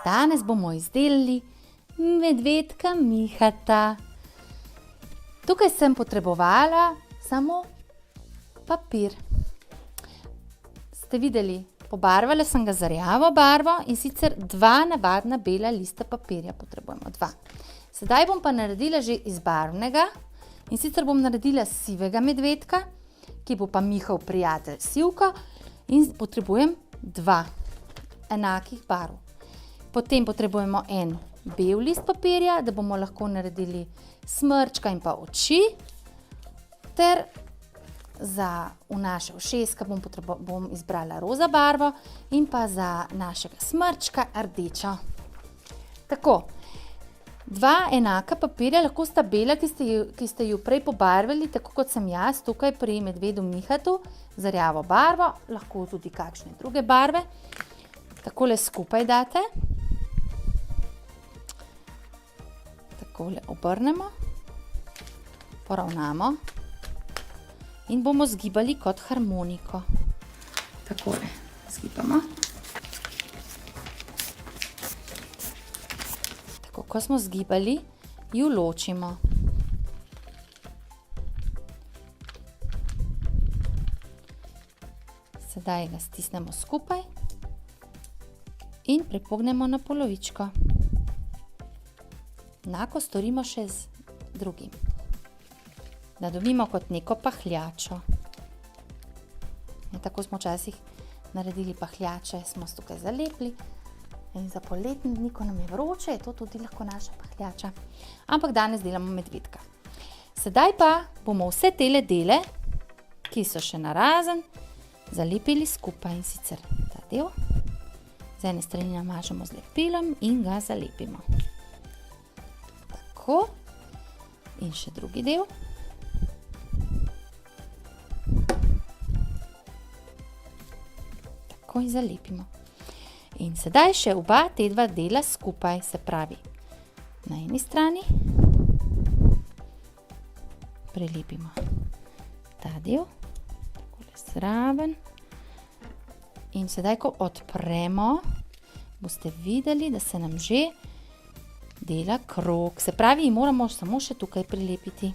Danes bomo izdelali medvedka Mihata. Tukaj sem potrebovala samo papir. Ste videli, pobarvala sem ga z rjavo barvo in sicer 2 navadna bela lista papirja potrebujemo, 2. Sedaj bom pa naredila že iz barvnega in sicer bom naredila sivega medvedka, ki bo pa Mihov prijatelj Sivko in potrebujem 2 enakih barv. Potem potrebujemo en bel list papirja, da bomo lahko naredili smrčka in pa oči, ter za v naše ušeska bom izbrala roza barvo in pa za našega smrčka rdečo. Tako, 2 enaka papirja, lahko sta bela, ki ste ju prej pobarvali, tako kot sem jaz tukaj pri medvedu Mihatu, z rjavo barvo, lahko tudi kakšne druge barve. Takole skupaj date. Takole obrnemo, poravnamo in bomo zgibali kot harmoniko. Takole zgibamo. Tako, ko smo zgibali, ju ločimo. Sedaj ga stisnemo skupaj in prepognemo na polovičko. Enako storimo še z drugim. Da dobimo kot neko pahljačo. In tako smo včasih naredili pahljače, smo tukaj zalepili. In za poletni dni, ko nam je vroče, je to tudi lahko naša pahljača. Ampak danes delamo medvedka. Sedaj pa bomo vse tele dele, ki so še narazen, zalepili skupaj in sicer ta del. Z ene strani namažemo z lepilom in ga zalepimo. Tako. In še drugi del. Tako in zalepimo. In sedaj še oba te 2 dela skupaj, se pravi na eni strani prelepimo ta del, takole zraven. In sedaj, ko odpremo, boste videli, da se nam že dela krog. Se pravi, moramo samo še tukaj prilepiti.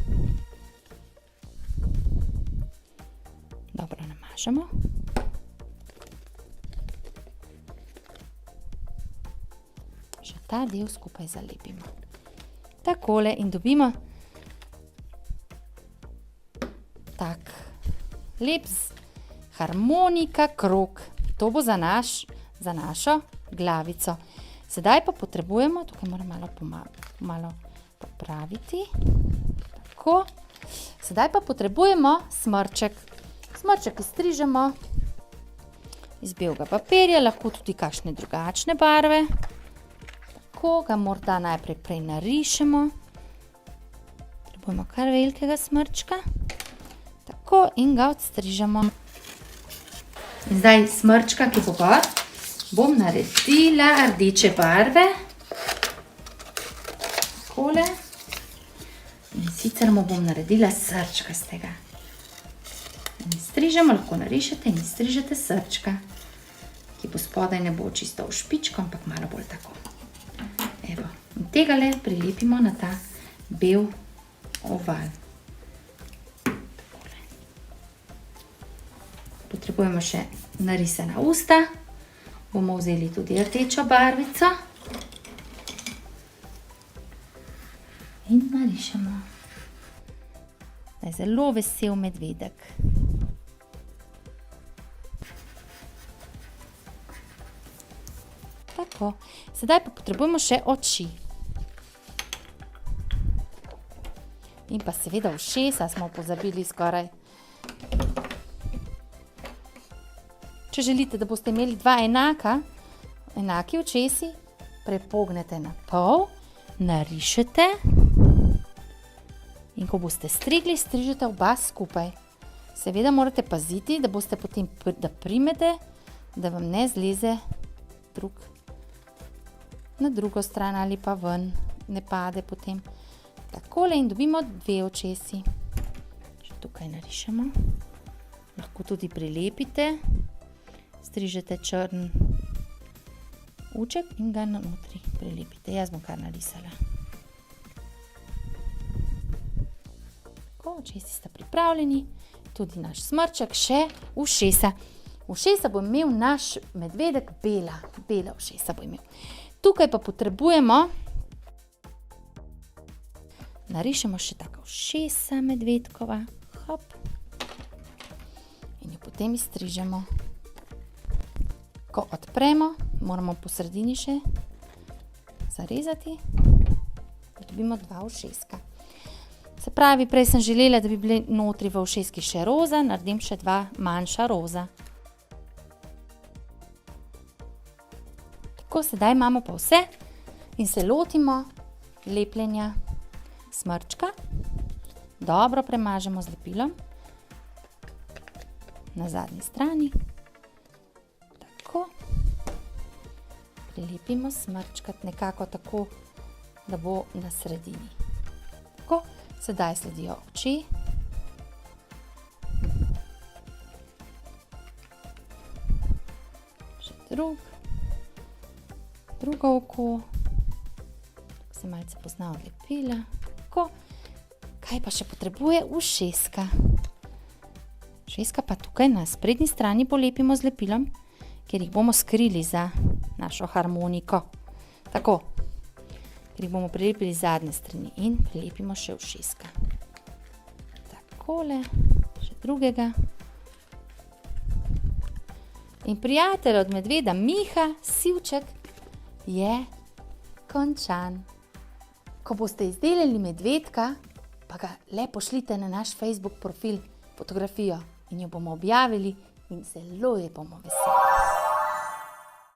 Dobro namažemo. Še ta del skupaj zalepimo. Takole in dobimo tak lep harmonika krog. To bo za našo glavico. Sedaj pa potrebujemo, tukaj moram malo popraviti. Tako. Sedaj pa potrebujemo smrček. Smrček izstrižemo iz belega papirja, lahko tudi kakšne drugačne barve. Tako ga morda najprej prej narišemo. Potrebujemo kar velikega smrčka. Tako in ga odstrižemo. In zdaj smrčka, ki bo gor, bom naredila rdeče barve. Takole. In sicer mu bom naredila srčkastega. In strižemo, lahko narišete in strižete srčka, ki bo spodaj ne bo čisto v špičko, ampak malo bolj tako. Evo. In tegale prilepimo na ta bel oval. Potrebujemo še narisana usta. Bomo vzeli tudi rdečo barvico. In narišemo. Zdaj zelo vesel medvedek. Tako. Sedaj pa potrebujemo še oči. In pa seveda ušesa smo pozabili skoraj. Če želite, da boste imeli 2 enaki očesi, prepognete na pol, narišete in ko boste strigli, strižete oba skupaj. Seveda morate paziti, da boste potem, da primete, da vam ne zleze drug na drugo stran ali pa ven, ne pade potem. Takole in dobimo 2 očesi. Še tukaj narišemo. Lahko tudi prilepite. Strižete črn uček in ga notri prilepite. Jaz bom kar narisala. Tako, očesi sta pripravljeni. Tudi naš smrček, še ušesa. Ušesa bo imel naš medvedek bela ušesa bo imel. Tukaj pa potrebujemo, narišemo še taka ušesa medvedkova, hop, in jo potem izstrižemo. Ko odpremo, moramo po sredini še zarezati, da dobimo 2 ušeska. Se pravi, prej sem želela, da bi bili notri v ušeskih še roza, naredim še 2 manjša roza. Tako, sedaj imamo pa vse in se lotimo lepljenja smrčka. Dobro premažemo z lepilom na zadnji strani. Tako. Prilepimo smrčkat nekako tako, da bo na sredini. Tako. Sedaj sledijo oči. Še drugo oko. Tako se malce pozna od lepila. Tako. Kaj pa še potrebuje ušeska? Ušeska pa tukaj na sprednji strani polepimo z lepilom, ker jih bomo skrili za našo harmoniko. Tako. Ker jih bomo prilepili z zadnje strani in prilepimo še ušeska. Takole, še drugega. In prijatelj od medveda Miha, Sivček, je končan. Ko boste izdelali medvedka, pa ga le pošljite na naš Facebook profil fotografijo in jo bomo objavili in zelo je bomo veseli.